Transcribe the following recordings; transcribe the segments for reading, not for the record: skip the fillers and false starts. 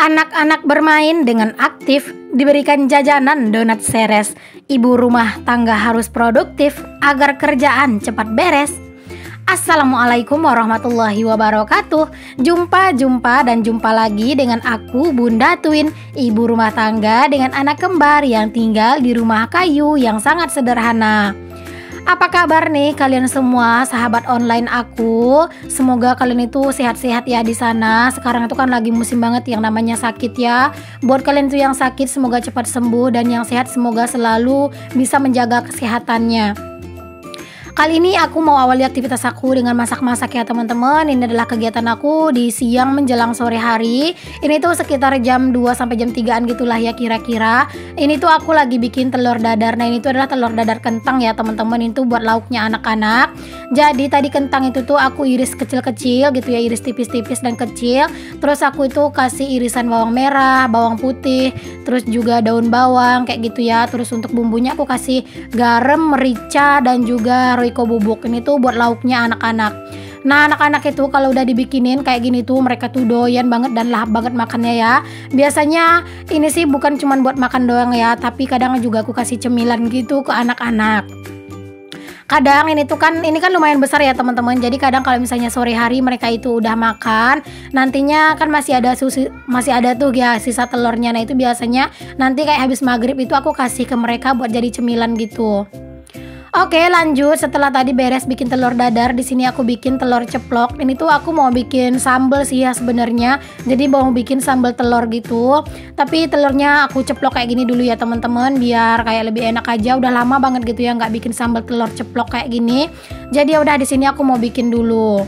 Anak-anak bermain dengan aktif, diberikan jajanan donat seres. Ibu rumah tangga harus produktif agar kerjaan cepat beres. Assalamualaikum warahmatullahi wabarakatuh. Jumpa lagi dengan aku Bunda Twin, ibu rumah tangga dengan anak kembar yang tinggal di rumah kayu yang sangat sederhana. Apa kabar nih kalian semua sahabat online aku? Semoga kalian itu sehat-sehat ya di sana. Sekarang itu kan lagi musim banget yang namanya sakit ya. Buat kalian itu yang sakit semoga cepat sembuh, dan yang sehat semoga selalu bisa menjaga kesehatannya. Kali ini aku mau awali aktivitas aku dengan masak-masak ya teman-teman. Ini adalah kegiatan aku di siang menjelang sore hari. Ini tuh sekitar jam 2 sampai jam 3-an gitulah ya kira-kira. Ini tuh aku lagi bikin telur dadar. Nah ini tuh adalah telur dadar kentang ya teman-teman. Itu buat lauknya anak-anak. Jadi tadi kentang itu tuh aku iris kecil-kecil gitu ya, iris tipis-tipis dan kecil. Terus aku itu kasih irisan bawang merah, bawang putih, terus juga daun bawang kayak gitu ya. Terus untuk bumbunya aku kasih garam, merica, dan juga roiko bubuk. Ini tuh buat lauknya anak-anak. Nah anak-anak itu kalau udah dibikinin kayak gini tuh mereka tuh doyan banget dan lahap banget makannya ya. Biasanya ini sih bukan cuman buat makan doang ya, tapi kadang juga aku kasih cemilan gitu ke anak-anak. Kadang ini kan lumayan besar ya teman-teman. Jadi kadang kalau misalnya sore hari mereka itu udah makan, nantinya kan masih ada tuh ya sisa telurnya. Nah itu biasanya nanti kayak habis maghrib itu aku kasih ke mereka buat jadi cemilan gitu. Oke lanjut, setelah tadi beres bikin telur dadar, di sini aku bikin telur ceplok. Ini tuh aku mau bikin sambal sih ya sebenarnya. Jadi mau bikin sambal telur gitu. Tapi telurnya aku ceplok kayak gini dulu ya teman-teman, biar kayak lebih enak aja. Udah lama banget gitu ya nggak bikin sambal telur ceplok kayak gini. Jadi ya udah di sini aku mau bikin dulu.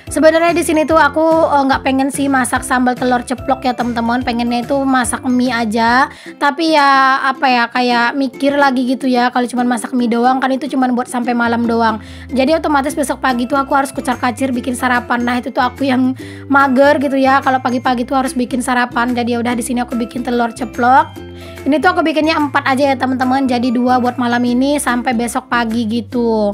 Sebenarnya di sini tuh aku nggak pengen sih masak sambal telur ceplok ya teman-teman, pengennya itu masak mie aja. Tapi ya apa ya, kayak mikir lagi gitu ya, kalau cuma masak mie doang kan itu cuma buat sampai malam doang. Jadi otomatis besok pagi tuh aku harus kucar-kacir bikin sarapan. Nah itu tuh aku yang mager gitu ya, kalau pagi-pagi tuh harus bikin sarapan. Jadi ya udah di sini aku bikin telur ceplok. Ini tuh aku bikinnya 4 aja ya teman-teman, jadi 2 buat malam ini sampai besok pagi gitu.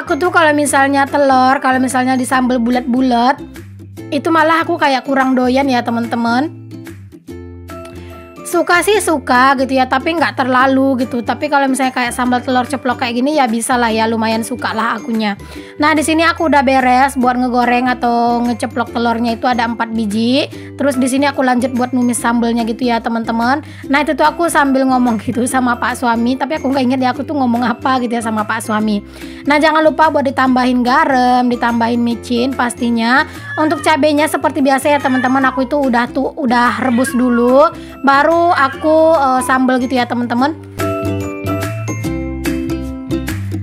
Aku tuh kalau misalnya disambal bulat-bulat itu malah aku kayak kurang doyan ya teman-teman. Suka sih suka gitu ya, tapi nggak terlalu gitu. Tapi kalau misalnya kayak sambal telur ceplok kayak gini ya bisa lah ya, lumayan suka lah akunya. Nah di sini aku udah beres buat ngegoreng atau ngeceplok telurnya itu ada 4 biji. Terus di sini aku lanjut buat numis sambalnya gitu ya teman-teman. Nah itu tuh aku sambil ngomong gitu sama Pak suami, tapi aku nggak inget ya aku tuh ngomong apa gitu ya sama Pak suami. Nah jangan lupa buat ditambahin garam, ditambahin micin pastinya. Untuk cabenya seperti biasa ya teman-teman, aku itu udah rebus dulu, baru aku sambal gitu ya teman-teman.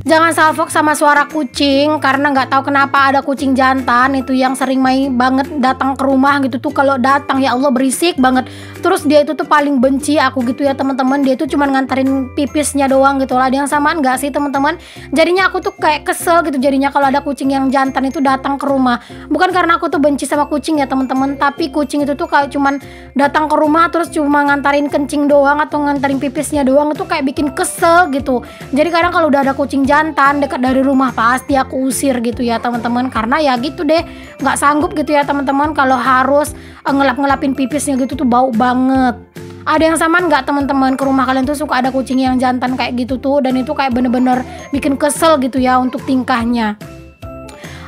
Jangan salfok sama suara kucing, karena nggak tahu kenapa ada kucing jantan itu yang sering main banget datang ke rumah gitu tuh. Kalau datang ya Allah berisik banget. Terus dia itu tuh paling benci aku gitu ya teman-teman. Dia tuh cuma nganterin pipisnya doang gitu lah. Ada yang samaan nggak sih teman-teman? Jadinya aku tuh kayak kesel gitu jadinya kalau ada kucing yang jantan itu datang ke rumah. Bukan karena aku tuh benci sama kucing ya teman-teman, tapi kucing itu tuh kayak cuman datang ke rumah terus cuma ngantarin kencing doang atau ngantarin pipisnya doang, itu kayak bikin kesel gitu. Jadi kadang kalau udah ada kucing jantan dekat dari rumah pasti aku usir gitu ya teman-teman, karena ya gitu deh, nggak sanggup gitu ya teman-teman kalau harus ngelap-ngelapin pipisnya gitu tuh bau banget. Ada yang samaan nggak teman-teman, ke rumah kalian tuh suka ada kucing yang jantan kayak gitu tuh, dan itu kayak bener-bener bikin kesel gitu ya untuk tingkahnya.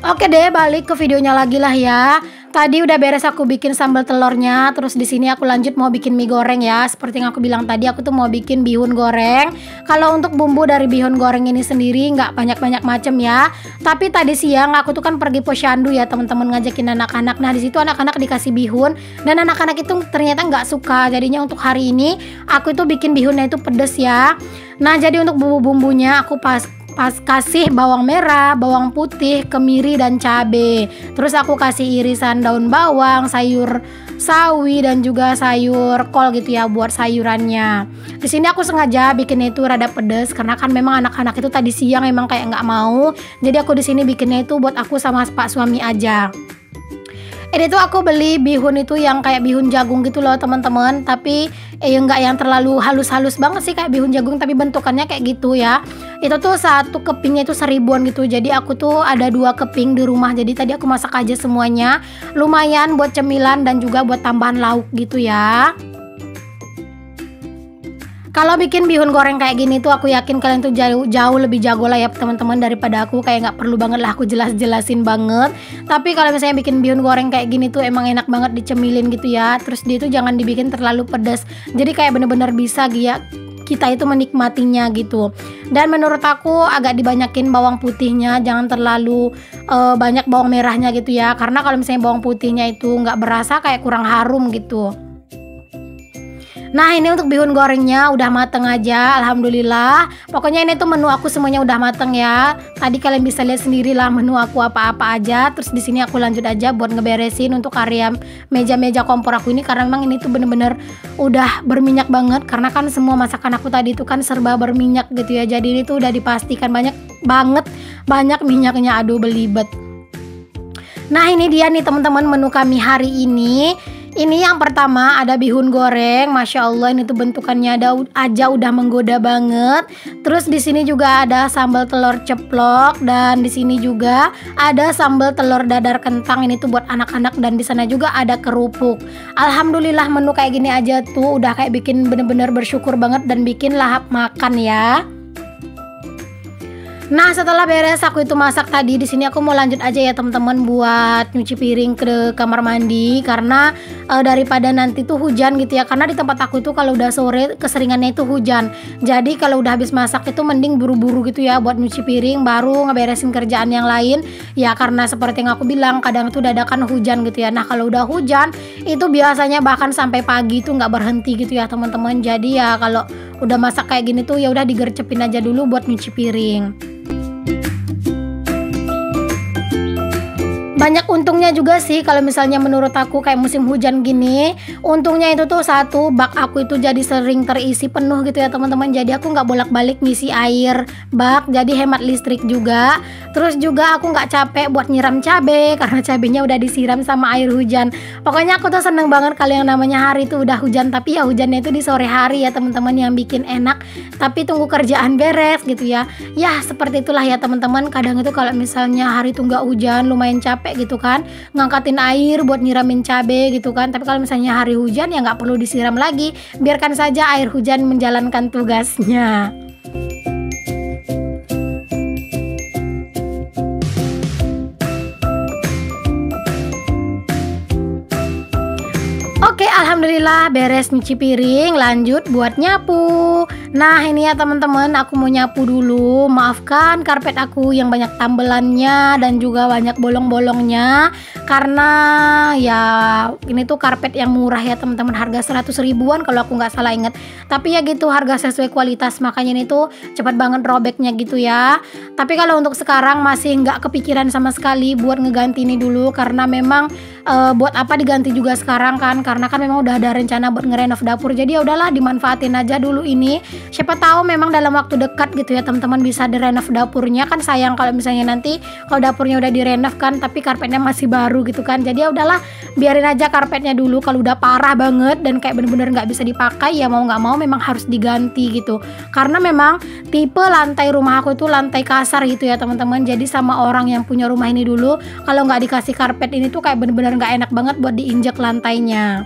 Oke deh, balik ke videonya lagi lah ya. Tadi udah beres aku bikin sambal telurnya, terus di sini aku lanjut mau bikin mie goreng ya. Seperti yang aku bilang tadi, aku tuh mau bikin bihun goreng. Kalau untuk bumbu dari bihun goreng ini sendiri nggak banyak-banyak macam ya. Tapi tadi siang aku tuh kan pergi posyandu ya teman-teman, ngajakin anak-anak. Nah di situ anak-anak dikasih bihun dan anak-anak itu ternyata nggak suka. Jadinya untuk hari ini aku itu bikin bihunnya itu pedes ya. Nah jadi untuk bumbu-bumbunya aku kasih bawang merah, bawang putih, kemiri, dan cabe. Terus aku kasih irisan daun bawang, sayur sawi, dan juga sayur kol gitu ya buat sayurannya. Di sini aku sengaja bikinnya itu rada pedes karena kan memang anak-anak itu tadi siang emang kayak nggak mau. Jadi aku di sini bikinnya itu buat aku sama Pak suami aja. Ini tuh aku beli bihun itu yang kayak bihun jagung gitu loh teman-teman. Tapi enggak yang terlalu halus-halus banget sih kayak bihun jagung, tapi bentukannya kayak gitu ya. Itu tuh satu kepingnya itu 1000-an gitu. Jadi aku tuh ada 2 keping di rumah. Jadi tadi aku masak aja semuanya. Lumayan buat cemilan dan juga buat tambahan lauk gitu ya. Kalau bikin bihun goreng kayak gini tuh aku yakin kalian tuh jauh lebih jago lah ya teman-teman daripada aku. Kayak nggak perlu banget lah aku jelasin banget. Tapi kalau misalnya bikin bihun goreng kayak gini tuh emang enak banget dicemilin gitu ya. Terus dia tuh jangan dibikin terlalu pedas. Jadi kayak bener-bener bisa ya kita itu menikmatinya gitu. Dan menurut aku agak dibanyakin bawang putihnya, jangan terlalu banyak bawang merahnya gitu ya. Karena kalau misalnya bawang putihnya itu nggak berasa kayak kurang harum gitu. Nah ini untuk bihun gorengnya udah mateng aja, alhamdulillah. Pokoknya ini tuh menu aku semuanya udah mateng ya. Tadi kalian bisa lihat sendiri lah menu aku apa-apa aja. Terus di sini aku lanjut aja buat ngeberesin untuk area meja-meja kompor aku ini, karena memang ini tuh bener-bener udah berminyak banget. Karena kan semua masakan aku tadi itu kan serba berminyak gitu ya. Jadi ini tuh udah dipastikan banyak minyaknya, aduh belibet. Nah ini dia nih teman-teman menu kami hari ini. Ini yang pertama ada bihun goreng, masya Allah ini tuh bentukannya udah menggoda banget. Terus di sini juga ada sambal telur ceplok dan di sini juga ada sambal telur dadar kentang, ini tuh buat anak-anak, dan di sana juga ada kerupuk. Alhamdulillah menu kayak gini aja tuh udah kayak bikin bener-bener bersyukur banget dan bikin lahap makan ya. Nah setelah beres aku itu masak tadi, di sini aku mau lanjut aja ya teman-teman buat nyuci piring ke kamar mandi, karena daripada nanti tuh hujan gitu ya. Karena di tempat aku itu kalau udah sore keseringannya itu hujan. Jadi kalau udah habis masak itu mending buru-buru gitu ya buat nyuci piring baru ngeberesin kerjaan yang lain. Ya karena seperti yang aku bilang kadang tuh dadakan hujan gitu ya. Nah kalau udah hujan itu biasanya bahkan sampai pagi tuh nggak berhenti gitu ya teman-teman. Jadi ya kalau udah masak kayak gini tuh ya udah digercepin aja dulu buat nyuci piring. Banyak untungnya juga sih kalau misalnya menurut aku kayak musim hujan gini. Untungnya itu tuh satu, bak aku itu jadi sering terisi penuh gitu ya teman-teman. Jadi aku nggak bolak-balik ngisi air bak, jadi hemat listrik juga. Terus juga aku nggak capek buat nyiram cabai karena cabenya udah disiram sama air hujan. Pokoknya aku tuh seneng banget kalau yang namanya hari itu udah hujan. Tapi ya hujannya itu di sore hari ya teman-teman, yang bikin enak. Tapi tunggu kerjaan beres gitu ya. Ya seperti itulah ya teman-teman. Kadang itu kalau misalnya hari itu nggak hujan lumayan capek gitu kan, ngangkatin air buat nyiramin cabai gitu kan. Tapi kalau misalnya hari hujan ya nggak perlu disiram lagi, biarkan saja air hujan menjalankan tugasnya. Oke, alhamdulillah beres nyuci piring, lanjut buat nyapu. Nah ini ya teman-teman, aku mau nyapu dulu. Maafkan karpet aku yang banyak tambelannya dan juga banyak bolong-bolongnya, karena ya ini tuh karpet yang murah ya teman-teman, harga 100 ribuan kalau aku nggak salah inget. Tapi ya gitu, harga sesuai kualitas, makanya ini tuh cepat banget robeknya gitu ya. Tapi kalau untuk sekarang masih nggak kepikiran sama sekali buat ngeganti ini dulu, karena memang buat apa diganti juga sekarang kan, karena kan memang udah ada rencana buat ngerenov dapur. Jadi ya udahlah dimanfaatin aja dulu ini. Siapa tahu memang dalam waktu dekat gitu ya teman-teman bisa direnov dapurnya. Kan sayang kalau misalnya nanti kalau dapurnya udah direnov kan tapi karpetnya masih baru gitu kan. Jadi ya udahlah biarin aja karpetnya dulu. Kalau udah parah banget dan kayak bener-bener nggak bisa dipakai ya mau nggak mau memang harus diganti gitu. Karena memang tipe lantai rumah aku itu lantai kasar gitu ya teman-teman. Jadi sama orang yang punya rumah ini dulu, kalau nggak dikasih karpet ini tuh kayak bener-bener nggak enak banget buat diinjak lantainya.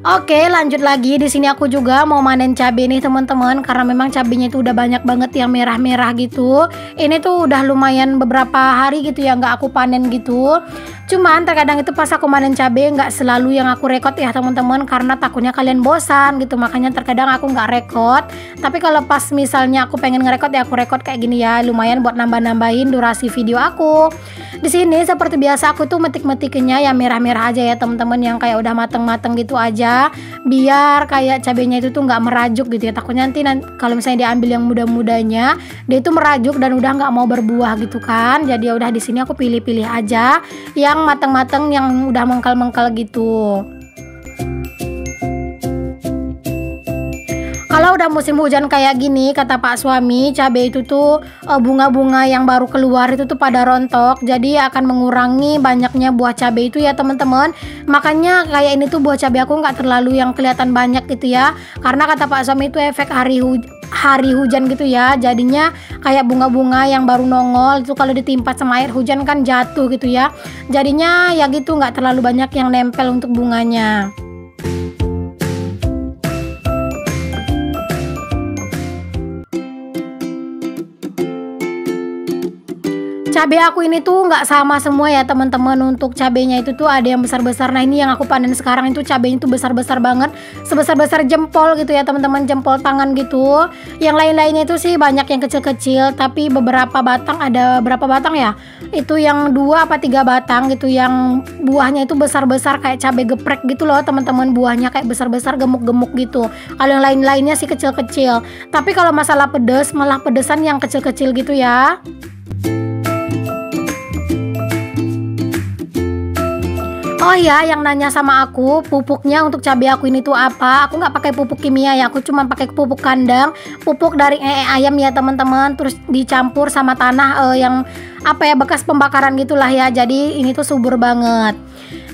Oke, lanjut lagi. Di sini aku juga mau manen cabai nih teman-teman, karena memang cabenya itu udah banyak banget yang merah-merah gitu. Ini tuh udah lumayan beberapa hari gitu ya nggak aku panen gitu. Cuman terkadang itu pas aku manen cabai nggak selalu yang aku rekod ya teman-teman, karena takutnya kalian bosan gitu. Makanya terkadang aku nggak rekod. Tapi kalau pas misalnya aku pengen ngerekod ya aku rekod kayak gini ya, lumayan buat nambah-nambahin durasi video aku. Di sini seperti biasa aku tuh metik-metikinnya ya merah-merah aja ya teman-teman, yang kayak udah mateng-mateng gitu aja, biar kayak cabenya itu tuh nggak merajuk gitu ya. Takutnya nanti kalau misalnya diambil yang muda-mudanya dia itu merajuk dan udah nggak mau berbuah gitu kan. Jadi ya udah di sini aku pilih-pilih aja yang mateng-mateng yang udah mengkal-mengkal gitu. Kalau udah musim hujan kayak gini, kata Pak suami, cabai itu tuh bunga-bunga yang baru keluar itu tuh pada rontok, jadi akan mengurangi banyaknya buah cabai itu ya teman-teman. Makanya kayak ini tuh buah cabai aku nggak terlalu yang kelihatan banyak gitu ya, karena kata Pak suami itu efek hari hujan gitu ya, jadinya kayak bunga-bunga yang baru nongol itu kalau ditimpa sama air hujan kan jatuh gitu ya, jadinya ya gitu nggak terlalu banyak yang nempel untuk bunganya. Cabai aku ini tuh nggak sama semua ya teman-teman. Untuk cabainya itu tuh ada yang besar-besar. Nah ini yang aku panen sekarang itu cabainya tuh besar-besar banget, sebesar-besar jempol gitu ya teman-teman, jempol tangan gitu. Yang lain-lainnya itu sih banyak yang kecil-kecil, tapi beberapa batang, ada berapa batang ya, itu yang 2 apa 3 batang gitu yang buahnya itu besar-besar kayak cabai geprek gitu loh teman-teman. Buahnya kayak besar-besar, gemuk-gemuk gitu. Kalau yang lain-lainnya sih kecil-kecil, tapi kalau masalah pedes malah pedesan yang kecil-kecil gitu ya. Oh ya, yang nanya sama aku pupuknya untuk cabai aku ini tuh apa? Aku nggak pakai pupuk kimia ya, aku cuma pakai pupuk kandang, pupuk dari ayam ya teman-teman. Terus dicampur sama tanah yang apa ya, bekas pembakaran gitulah ya. Jadi ini tuh subur banget.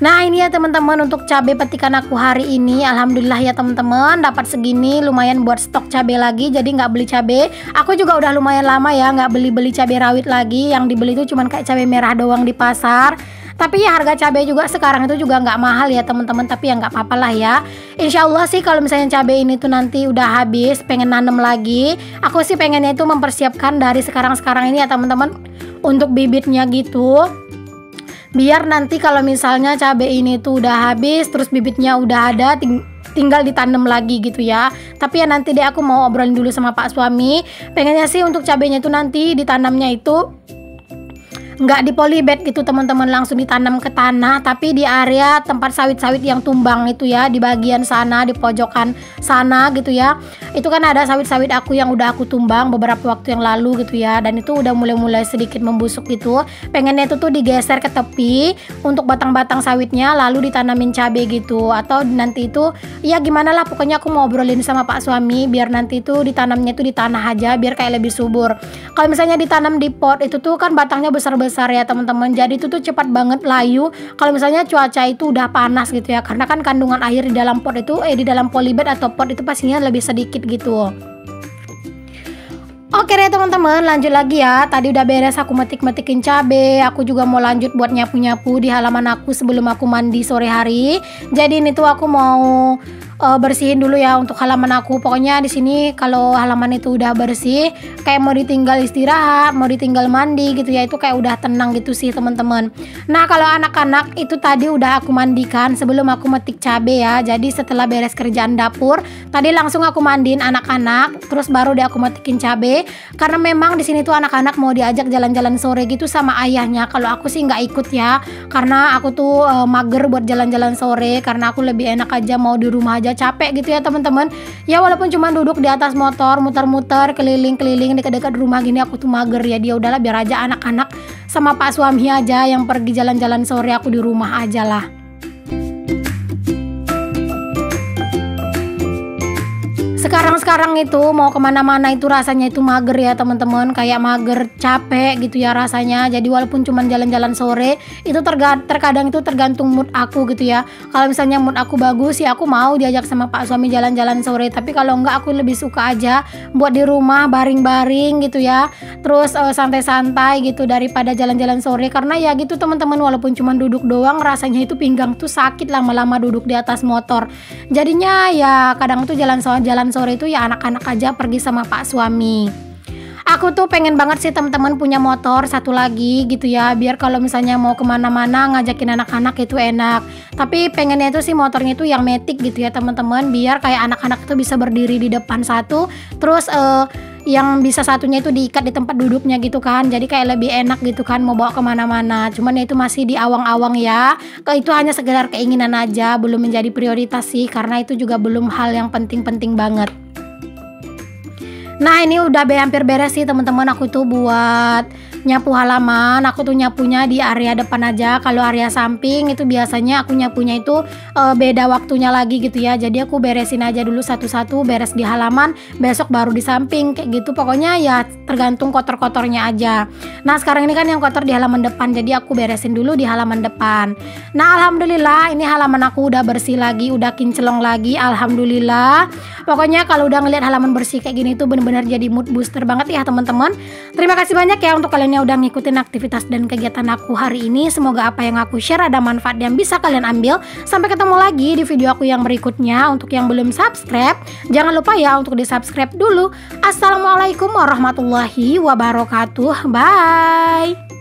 Nah ini ya teman-teman untuk cabai petikan aku hari ini. Alhamdulillah ya teman-teman, dapat segini lumayan buat stok cabai lagi. Jadi nggak beli cabai. Aku juga udah lumayan lama ya nggak beli cabai rawit lagi. Yang dibeli itu cuman kayak cabai merah doang di pasar. Tapi ya harga cabai juga sekarang itu juga nggak mahal ya teman-teman, tapi ya nggak apa-apa lah ya. Insya Allah sih kalau misalnya cabai ini tuh nanti udah habis, pengen nanam lagi, aku sih pengennya itu mempersiapkan dari sekarang ini ya teman-teman untuk bibitnya gitu. Biar nanti kalau misalnya cabai ini tuh udah habis, terus bibitnya udah ada, tinggal ditanam lagi gitu ya. Tapi ya nanti deh aku mau obrolin dulu sama Pak suami. Pengennya sih untuk cabainya itu nanti ditanamnya itu nggak di polybag gitu teman-teman, langsung ditanam ke tanah, tapi di area tempat sawit-sawit yang tumbang itu ya, di bagian sana, di pojokan sana gitu ya. Itu kan ada sawit-sawit aku yang udah aku tumbang beberapa waktu yang lalu gitu ya, dan itu udah mulai sedikit membusuk gitu. Pengennya itu tuh digeser ke tepi untuk batang-batang sawitnya, lalu ditanamin cabai gitu. Atau nanti itu ya gimana lah, pokoknya aku mau obrolin sama Pak suami biar nanti itu ditanamnya itu di tanah aja biar kayak lebih subur. Kalau misalnya ditanam di pot itu tuh kan batangnya besar ya teman-teman, jadi itu tuh cepat banget layu kalau misalnya cuaca itu udah panas gitu ya, karena kan kandungan air di dalam pot itu di dalam polybag atau pot itu pastinya lebih sedikit gitu. Oke deh teman-teman, lanjut lagi ya. Tadi udah beres aku metik-metikin cabai. Aku juga mau lanjut buat nyapu-nyapu di halaman aku sebelum aku mandi sore hari. Jadi ini tuh aku mau bersihin dulu ya untuk halaman aku. Pokoknya di sini kalau halaman itu udah bersih, kayak mau ditinggal istirahat, mau ditinggal mandi gitu ya, itu kayak udah tenang gitu sih teman-teman. Nah kalau anak-anak itu tadi udah aku mandikan sebelum aku metik cabai ya. Jadi setelah beres kerjaan dapur, tadi langsung aku mandiin anak-anak, terus baru deh aku metikin cabai. Karena memang di sini tuh anak-anak mau diajak jalan-jalan sore gitu sama ayahnya. Kalau aku sih nggak ikut ya, karena aku tuh mager buat jalan-jalan sore, karena aku lebih enak aja mau di rumah aja, capek gitu ya teman-teman. Ya walaupun cuma duduk di atas motor muter-muter keliling-keliling dekat-dekat rumah gini, aku tuh mager ya. Dia udahlah biar aja anak-anak sama Pak suami aja yang pergi jalan-jalan sore, aku di rumah aja lah. Sekarang itu mau kemana-mana itu rasanya itu mager ya teman-teman, kayak mager, capek gitu ya rasanya. Jadi walaupun cuma jalan-jalan sore itu terkadang itu tergantung mood aku gitu ya. Kalau misalnya mood aku bagus ya aku mau diajak sama Pak suami jalan-jalan sore, tapi kalau enggak aku lebih suka aja buat di rumah baring-baring gitu ya, terus santai-santai gitu daripada jalan-jalan sore. Karena ya gitu teman-teman, walaupun cuma duduk doang rasanya itu pinggang tuh sakit lama-lama duduk di atas motor. Jadinya ya kadang tuh jalan sore itu ya anak-anak aja pergi sama Pak suami. Aku tuh pengen banget sih teman-teman punya motor satu lagi gitu ya, biar kalau misalnya mau kemana-mana ngajakin anak-anak itu enak. Tapi pengennya itu sih motornya itu yang matic gitu ya teman-teman, biar kayak anak-anak itu bisa berdiri di depan satu, terus yang bisa satunya itu diikat di tempat duduknya gitu kan, jadi kayak lebih enak gitu kan mau bawa kemana-mana. Cuman ya itu masih di awang-awang ya, itu hanya sekedar keinginan aja, belum menjadi prioritas sih, karena itu juga belum hal yang penting-penting banget. Nah ini udah hampir beres sih teman-teman. Aku tuh buat nyapu halaman. Aku tuh nyapunya di area depan aja. Kalau area samping itu biasanya aku nyapunya itu beda waktunya lagi gitu ya. Jadi aku beresin aja dulu satu-satu, beres di halaman, besok baru di samping kayak gitu. Pokoknya ya tergantung kotor-kotornya aja. Nah sekarang ini kan yang kotor di halaman depan, jadi aku beresin dulu di halaman depan. Nah alhamdulillah ini halaman aku udah bersih lagi, udah kinclong lagi, alhamdulillah. Pokoknya kalau udah ngeliat halaman bersih kayak gini tuh bener-bener jadi mood booster banget ya teman-teman. Terima kasih banyak ya untuk kalian yang udah ngikutin aktivitas dan kegiatan aku hari ini. Semoga apa yang aku share ada manfaat yang bisa kalian ambil. Sampai ketemu lagi di video aku yang berikutnya. Untuk yang belum subscribe, jangan lupa ya untuk di subscribe dulu. Assalamualaikum warahmatullahi wabarakatuh. Bye.